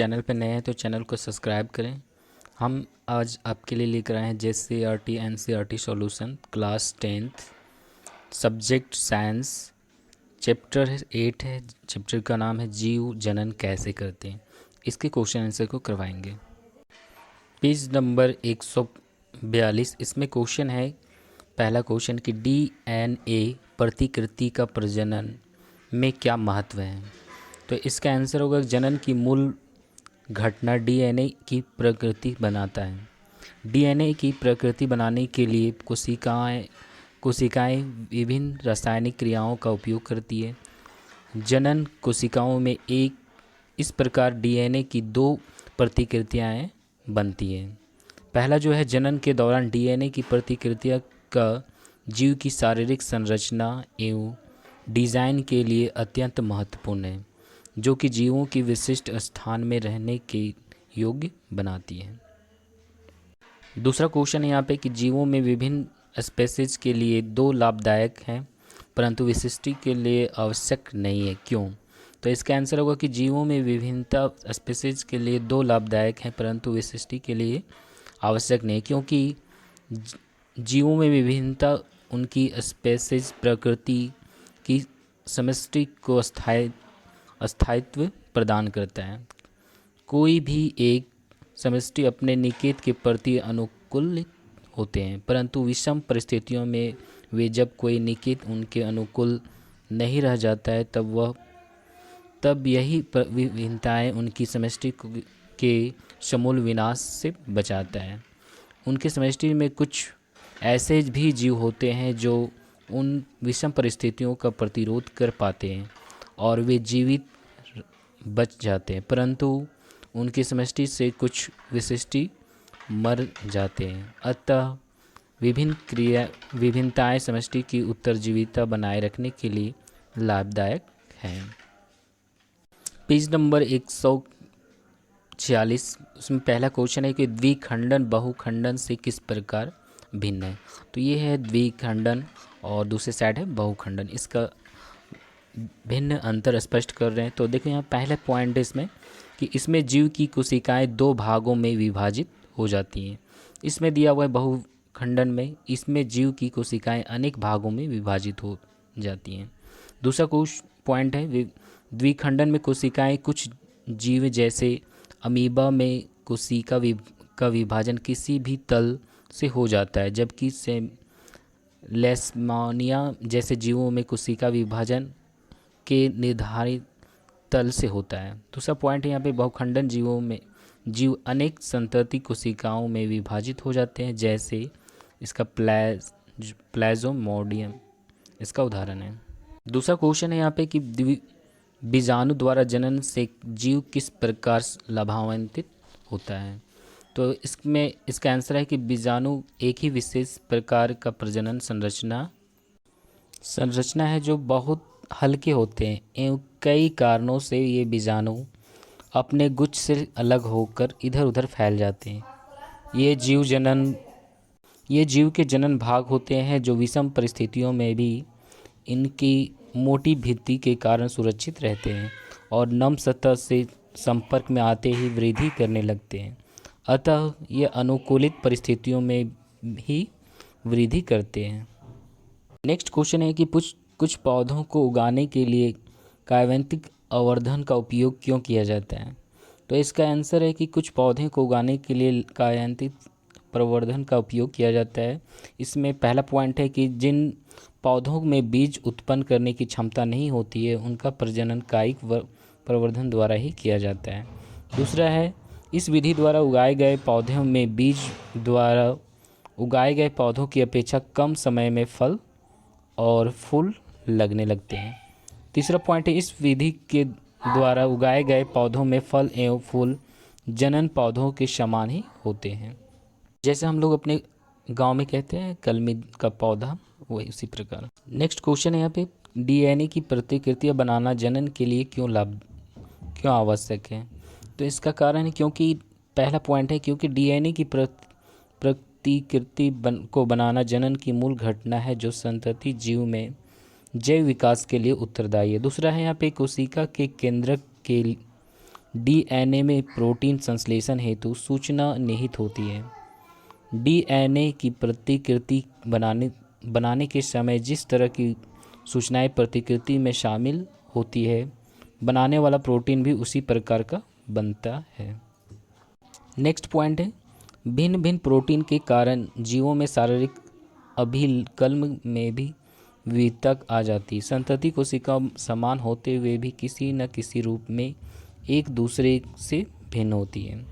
Channel पर नए हैं तो चैनल को सब्सक्राइब करें। हम आज आपके लिए लेकर आए हैं JCERT NCERT solution class 10th subject science. Chapter 8 है। चैप्टर का नाम है जीव जनन कैसे करते हैं। इसके क्वेश्चन आंसर को करवाएंगे। Page number 142। इसमें क्वेश्चन है, पहला क्वेश्चन कि DNA प्रतिकृति का प्रजनन में क्या महत्व है। तो इसका आंसर होगा जनन की मूल घटना DNA की प्रकृति बनाता है। DNA की प्रकृति बनाने के लिए कोशिकाएं विभिन्न रासायनिक क्रियाओं का उपयोग करती है। जनन कोशिकाओं में इस प्रकार DNA की दो प्रतिकृतियां बनती हैं। पहला जो है, जनन के दौरान DNA की प्रतिकृतियां का जीव की शारीरिक संरचना एवं डिज़ाइन के लिए अत्यंत महत्वपूर्ण है, जो कि जीवों की विशिष्ट स्थान में रहने के योग्य बनाती है। दूसरा क्वेश्चन है यहाँ पे कि जीवों में विभिन्न स्पेसीज के लिए दो लाभदायक हैं परंतु विशिष्टि के लिए आवश्यक नहीं है, क्यों। तो इसका आंसर होगा कि जीवों में विभिन्नता स्पेसीज के लिए दो लाभदायक हैं परंतु विशिष्टि के लिए आवश्यक नहीं, क्योंकि जीवों में विभिन्नता उनकी स्पेसीज प्रकृति की समष्टि को स्थायित्व प्रदान करता है। कोई भी एक समष्टि अपने निकेत के प्रति अनुकूल होते हैं, परंतु विषम परिस्थितियों में वे जब कोई निकेत उनके अनुकूल नहीं रह जाता है तब यही विभिन्नताएं उनकी समष्टि के समूल विनाश से बचाता है। उनके समष्टि में कुछ ऐसे भी जीव होते हैं जो उन विषम परिस्थितियों का प्रतिरोध कर पाते हैं और वे जीवित बच जाते हैं, परंतु उनकी समष्टि से कुछ विशिष्टि मर जाते हैं। अतः विभिन्नताएं समष्टि की उत्तरजीविता बनाए रखने के लिए लाभदायक हैं। Page number 146। उसमें पहला क्वेश्चन है कि द्विखंडन बहुखंडन से किस प्रकार भिन्न है। तो ये है द्विखंडन और दूसरे साइड है बहुखंडन। इसका भिन्न अंतर स्पष्ट कर रहे हैं। तो देखो यहाँ पहला पॉइंट है इसमें कि इसमें जीव की कोशिकाएं दो भागों में विभाजित हो जाती हैं। इसमें दिया हुआ है बहुखंडन में इसमें जीव की कोशिकाएं अनेक भागों में विभाजित हो जाती हैं। दूसरा पॉइंट है द्विखंडन में कोशिकाएं कुछ जीव जैसे अमीबा में कोशिका का विभाजन किसी भी तल से हो जाता है, जबकि लेशमानिया जैसे जीवों में कोशिका विभाजन के निर्धारित तल से होता है। दूसरा पॉइंट है यहाँ पे बहुखंडन जीव अनेक संतति कोशिकाओं में विभाजित हो जाते हैं, जैसे इसका प्लाज्मोडियम इसका उदाहरण है। दूसरा क्वेश्चन है यहाँ पे कि बीजाणु द्वारा जनन से जीव किस प्रकार लाभान्वित होता है। तो इसमें इसका आंसर है कि बीजाणु एक ही विशेष प्रकार का प्रजनन संरचना है जो बहुत हल्के होते हैं एवं कई कारणों से ये बीजाणु अपने गुच्छ से अलग होकर इधर उधर फैल जाते हैं। ये जीव के जनन भाग होते हैं जो विषम परिस्थितियों में भी इनकी मोटी भित्ति के कारण सुरक्षित रहते हैं और नम सतह से संपर्क में आते ही वृद्धि करने लगते हैं। अतः ये अनुकूलित परिस्थितियों में ही वृद्धि करते हैं। नेक्स्ट क्वेश्चन है कि कुछ पौधों को उगाने के लिए काव्यांतिक अवर्धन का उपयोग क्यों किया जाता है। तो इसका आंसर है कि कुछ पौधे को उगाने के लिए काव्यांतिक प्रवर्धन का उपयोग किया जाता है। इसमें पहला पॉइंट है कि जिन पौधों में बीज उत्पन्न करने की क्षमता नहीं होती है उनका प्रजनन कायिक प्रवर्धन द्वारा ही किया जाता है। दूसरा है, इस विधि द्वारा उगाए गए पौधों में बीज द्वारा उगाए गए पौधों की अपेक्षा कम समय में फल और फूल लगने लगते हैं। तीसरा पॉइंट है, इस विधि के द्वारा उगाए गए पौधों में फल एवं फूल जनन पौधों के समान ही होते हैं। जैसे हम लोग अपने गांव में कहते हैं कलमी का पौधा, वही उसी प्रकार। नेक्स्ट क्वेश्चन है यहाँ पे DNA की प्रतिकृतियाँ बनाना जनन के लिए क्यों आवश्यक है। तो इसका कारण है क्योंकि पहला पॉइंट है क्योंकि DNA की प्रतिकृति को बनाना जनन की मूल घटना है जो संतति जीव में जैव विकास के लिए उत्तरदायी है। दूसरा है यहाँ पे कोशिका के केंद्रक के डीएनए में प्रोटीन संश्लेषण हेतु सूचना निहित होती है। डीएनए की प्रतिकृति बनाने के समय जिस तरह की सूचनाएं प्रतिकृति में शामिल होती है, बनाने वाला प्रोटीन भी उसी प्रकार का बनता है। नेक्स्ट पॉइंट है, भिन्न भिन्न प्रोटीन के कारण जीवों में शारीरिक अभिकल्म में भी विविधता आ जाती है। संतति कोशिका समान होते हुए भी किसी न किसी रूप में एक दूसरे से भिन्न होती है।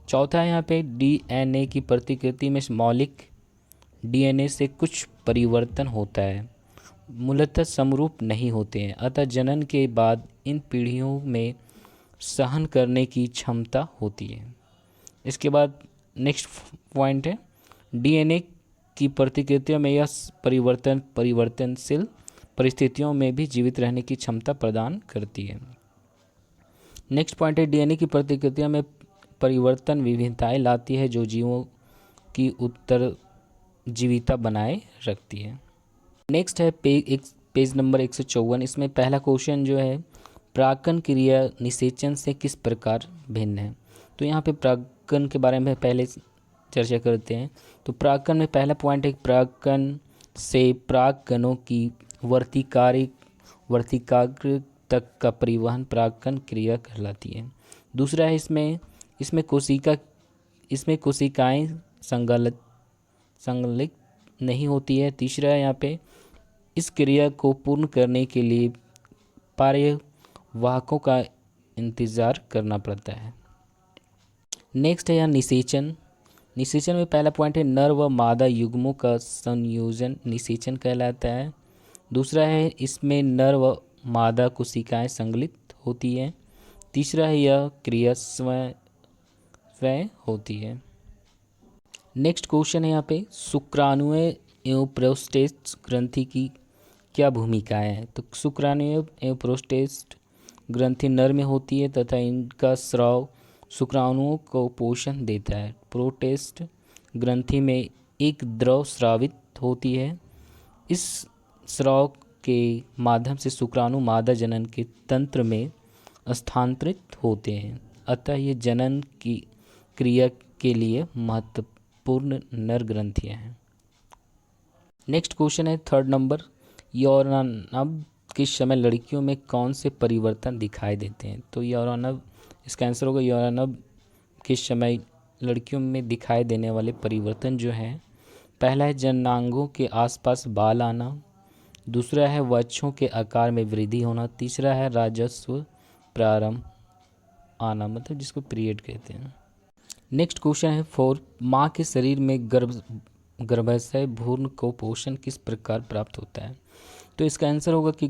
चौथा है यहाँ पे, डीएनए की प्रतिकृति में मौलिक डीएनए से कुछ परिवर्तन होता है, मूलतः समरूप नहीं होते हैं, अतः जनन के बाद इन पीढ़ियों में सहन करने की क्षमता होती है। इसके बाद नेक्स्ट पॉइंट है, डीएनए की प्रतिकृतियों में यह परिवर्तनशील परिस्थितियों में भी जीवित रहने की क्षमता प्रदान करती है। नेक्स्ट पॉइंट है, डीएनए की प्रतिकृतियों में परिवर्तन विभिन्नताएं लाती है जो जीवों की उत्तरजीविता बनाए रखती है। नेक्स्ट है पेज नंबर 154। इसमें पहला क्वेश्चन जो है, परागकण क्रिया निषेचन से किस प्रकार भिन्न है। तो यहाँ पे परागकण के बारे में पहले चर्चा करते हैं। तो परागकण में पहला पॉइंट है, परागकण से परागकणों की वर्तिकाग्र तक का परिवहन परागकण क्रिया कहलाती है। दूसरा है, इसमें कोशिकाएं संगलित नहीं होती है। तीसरा है यहाँ पे, इस क्रिया को पूर्ण करने के लिए कार्यवाहकों का इंतजार करना पड़ता है। नेक्स्ट है यहाँ निषेचन। निषेचन में पहला पॉइंट है, नर व मादा युग्मों का संयोजन निषेचन कहलाता है। दूसरा है, इसमें नर व मादा कोशिकाएं संगलित होती हैं। तीसरा है, यह क्रिया स्वयं होती है। नेक्स्ट क्वेश्चन है यहाँ पे, शुक्राणुएं एवं प्रोस्टेट ग्रंथि की क्या भूमिकाएं हैं। तो शुक्राणुएं एवं प्रोस्टेट ग्रंथि नर में होती है तथा इनका स्राव शुक्राणुओं को पोषण देता है। प्रोस्टेट ग्रंथि में एक द्रव स्रावित होती है। इस स्राव के माध्यम से शुक्राणु मादा जनन के तंत्र में स्थानांतरित होते हैं, अतः ये जनन की क्रिया के लिए महत्वपूर्ण नर ग्रंथियां हैं। नेक्स्ट क्वेश्चन है थर्ड नंबर, यौनानव के समय लड़कियों में कौन से परिवर्तन दिखाई देते हैं। तो यौनानव, इसका आंसर होगा यौनानव के समय लड़कियों में दिखाई देने वाले परिवर्तन जो हैं, पहला है जननांगों के आसपास बाल आना। दूसरा है वक्षों के आकार में वृद्धि होना। तीसरा है राजस्व प्रारंभ आना, मतलब जिसको पीरियड कहते हैं। नेक्स्ट क्वेश्चन है 4, माँ के शरीर में गर्भाशय भ्रूण को पोषण किस प्रकार प्राप्त होता है। तो इसका आंसर होगा कि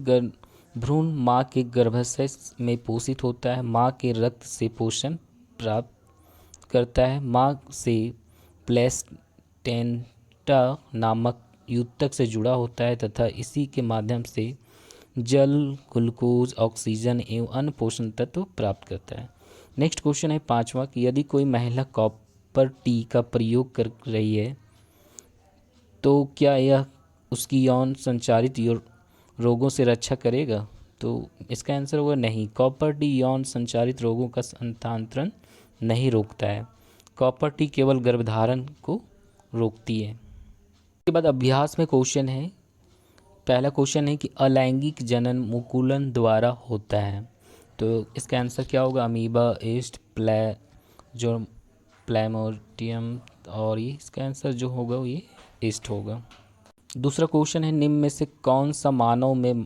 भ्रूण माँ के गर्भाशय में पोषित होता है, माँ के रक्त से पोषण प्राप्त करता है, माँ से प्लेसेंटा नामक यूतक से जुड़ा होता है तथा इसी के माध्यम से जल, ग्लूकोज, ऑक्सीजन एवं अन्य पोषण तत्व प्राप्त करता है। नेक्स्ट क्वेश्चन है 5वां, कि यदि कोई महिला कॉपर टी का प्रयोग कर रही है तो क्या यह उसकी यौन संचारित रोगों से रक्षा करेगा। तो इसका आंसर होगा नहीं, कॉपर टी यौन संचारित रोगों का हस्तांतरण नहीं रोकता है। कॉपर टी केवल गर्भधारण को रोकती है। इसके बाद अभ्यास में क्वेश्चन है, पहला क्वेश्चन है कि अलैंगिक जनन मुकुलन द्वारा होता है। तो इसका आंसर क्या होगा, अमीबा, ईस्ट, प्लाज्मोडियम, और ये इसका आंसर जो होगा ये ईस्ट होगा। दूसरा क्वेश्चन है, निम्न में से कौन सा मानव में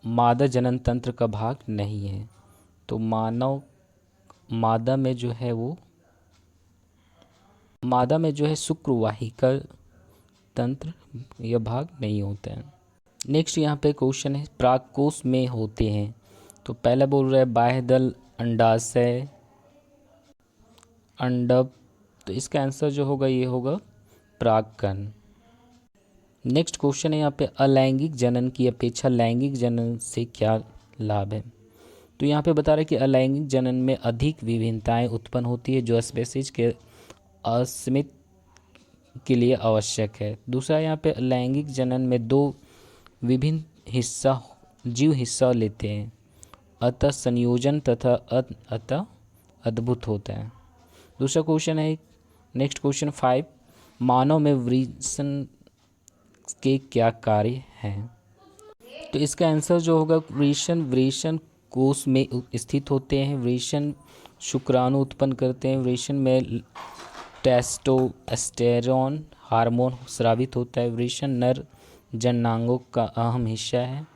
मादा जनन तंत्र का भाग नहीं है। तो मादा में जो है शुक्रवाहिका तंत्र, यह भाग नहीं होता है। नेक्स्ट यहाँ पे क्वेश्चन है, प्राककोश में होते हैं। तो पहला बोल रहा है बाह्यदल, अंडाशय, अंडप, तो इसका आंसर जो होगा ये होगा परागकण। नेक्स्ट क्वेश्चन है यहाँ पे, अलैंगिक जनन की अपेक्षा लैंगिक जनन से क्या लाभ है। तो यहाँ पे बता रहा है कि अलैंगिक जनन में अधिक विभिन्नताएं उत्पन्न होती है जो स्पेसीज के अस्तित्व के लिए आवश्यक है। दूसरा यहाँ पे लैंगिक जनन में 2 विभिन्न जीव हिस्सा लेते हैं, अतः संयोजन तथा अतः अद्भुत होता है। दूसरा क्वेश्चन है, नेक्स्ट क्वेश्चन 5, मानव में वृषण के क्या कार्य हैं? तो इसका आंसर जो होगा, वृषण कोश में स्थित होते हैं। वृषण शुक्राणु उत्पन्न करते हैं। वृषण में टेस्टोस्टेरोन हार्मोन स्रावित होता है। वृषण नर जननांगों का अहम हिस्सा है।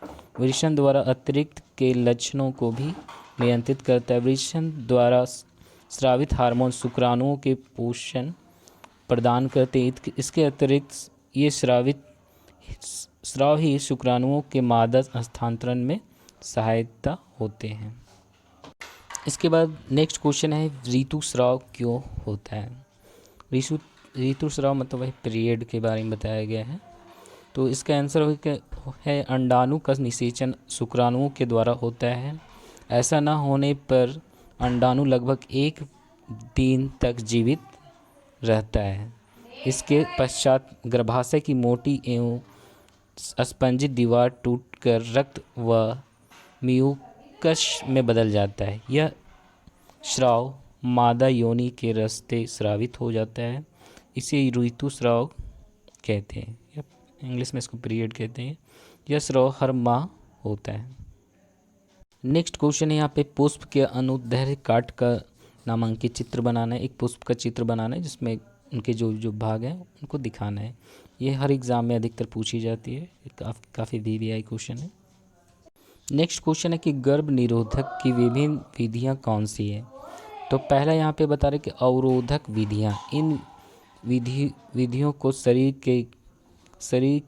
वृषण द्वारा अतिरिक्त के लक्षणों को भी नियंत्रित करता है। वृषण द्वारा स्रावित हार्मोन शुक्राणुओं के पोषण प्रदान करते हैं। इसके अतिरिक्त ये स्राव ही शुक्राणुओं के मादा हस्तांतरण में सहायता होते हैं। इसके बाद नेक्स्ट क्वेश्चन है, ऋतुस्राव क्यों होता है? ऋतुस्राव मतलब वही पीरियड के बारे में बताया गया है। तो इसका आंसर है अंडाणु का निषेचन शुक्राणुओं के द्वारा होता है। ऐसा न होने पर अंडाणु लगभग 1 दिन तक जीवित रहता है। इसके पश्चात गर्भाशय की मोटी एवं स्पंजी दीवार टूटकर रक्त व म्यूकस में बदल जाता है। यह स्राव मादा योनि के रास्ते स्रावित हो जाता है। इसे ऋतुस्राव कहते हैं, या इंग्लिश में इसको पीरियड कहते हैं। यह स्राव हर माह होता है। नेक्स्ट क्वेश्चन है यहाँ पे, पुष्प के अनुदैर्ध्य काट का नामांकित चित्र बनाना है। एक पुष्प का चित्र बनाना है जिसमें उनके जो भाग हैं उनको दिखाना है। ये हर एग्ज़ाम में अधिकतर पूछी जाती है, काफ़ी VVI क्वेश्चन है। नेक्स्ट क्वेश्चन है कि गर्भ निरोधक की विभिन्न विधियां कौन सी है? तो पहला यहाँ पे बता रहे कि अवरोधक विधियां। इन विधियों को शरीर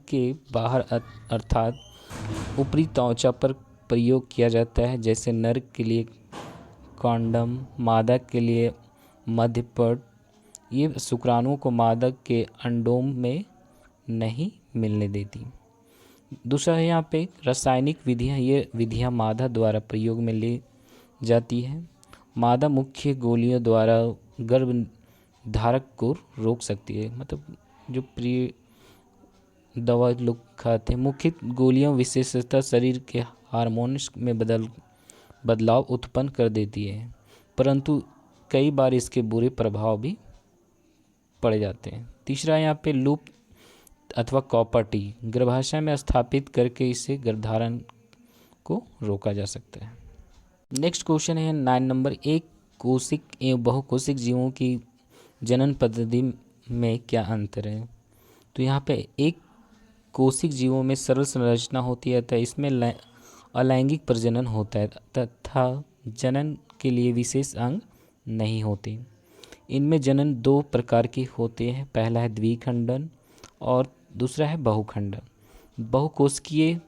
के बाहर अर्थात ऊपरी त्वचा पर प्रयोग किया जाता है। जैसे नर के लिए कॉन्डम, मादा के लिए मध्यपट। ये शुक्राणुओं को मादा के अंडों में नहीं मिलने देती। दूसरा है यहाँ पे रासायनिक विधियाँ। ये विधियाँ मादा द्वारा प्रयोग में ली जाती हैं। मादा मुख्य गोलियों द्वारा गर्भ धारक को रोक सकती है। मतलब जो प्रिय दवा लोग खाते हैं, मुख्य गोलियाँ विशेषतः शरीर के हार्मोन्स में बदलाव उत्पन्न कर देती है, परंतु कई बार इसके बुरे प्रभाव भी पड़ जाते हैं। तीसरा यहाँ पे लूप अथवा कॉपर टी गर्भाशय में स्थापित करके इसे गर्भधारण को रोका जा सकता है। नेक्स्ट क्वेश्चन है 9 नंबर, एक कोशिक एवं बहुकोशिक जीवों की जनन पद्धति में क्या अंतर है? तो यहाँ पे एक कोशिक जीवों में सरल संरचना होती है तथा इसमें अलैंगिक प्रजनन होता है तथा जनन के लिए विशेष अंग नहीं होते। इनमें जनन 2 प्रकार के होते हैं। पहला है द्विखंडन और दूसरा है बहुखंडन। बहुकोशिकीय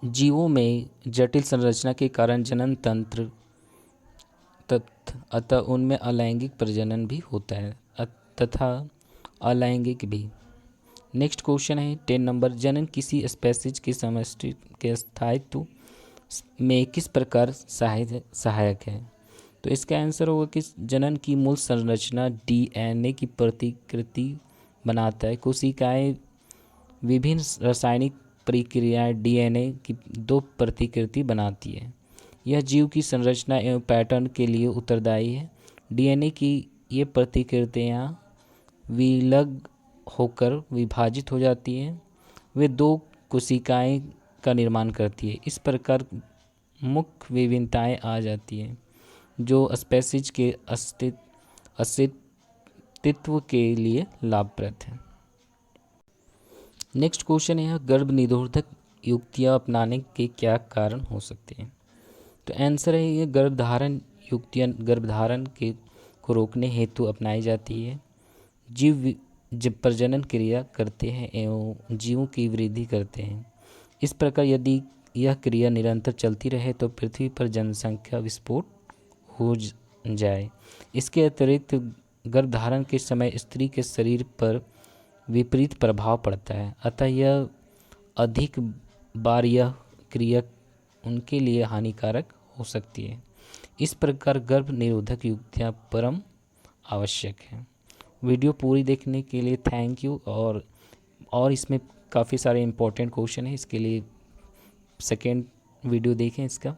जीवों में जटिल संरचना के कारण जनन तंत्र अतः उनमें अलैंगिक प्रजनन भी होता है तथा अलैंगिक भी। नेक्स्ट क्वेश्चन है 10 नंबर, जनन किसी स्पेसीज के समष्टि के स्थायित्व में किस प्रकार सहायक है? तो इसका आंसर होगा कि जनन की मूल संरचना DNA की प्रतिकृति बनाता है। कोशिकाएं विभिन्न रासायनिक प्रक्रियाएं DNA की 2 प्रतिकृति बनाती है। यह जीव की संरचना एवं पैटर्न के लिए उत्तरदायी है। DNA की ये प्रतिकृतियां विलग होकर विभाजित हो जाती हैं। वे 2 कोशिकाएं का निर्माण करती है। इस प्रकार मुख्य विभिन्नताएं आ जाती हैं जो स्पेसीज के अस्तित्व के लिए लाभप्रद है। नेक्स्ट क्वेश्चन है, गर्भ निरोधक युक्तियां अपनाने के क्या कारण हो सकते हैं? तो आंसर है ये गर्भधारण युक्तियां गर्भधारण को रोकने हेतु अपनाई जाती है। जीव जब प्रजनन क्रिया करते हैं एवं जीवों की वृद्धि करते हैं। इस प्रकार यदि यह क्रिया निरंतर चलती रहे तो पृथ्वी पर जनसंख्या विस्फोट हो जाए। इसके अतिरिक्त गर्भधारण के समय स्त्री के शरीर पर विपरीत प्रभाव पड़ता है, अतः यह अधिक बार यह क्रिया उनके लिए हानिकारक हो सकती है। इस प्रकार गर्भ निरोधक युक्तियाँ परम आवश्यक हैं। वीडियो पूरी देखने के लिए थैंक यू। और इसमें काफ़ी सारे इम्पोर्टेंट क्वेश्चन हैं, इसके लिए सेकेंड वीडियो देखें इसका।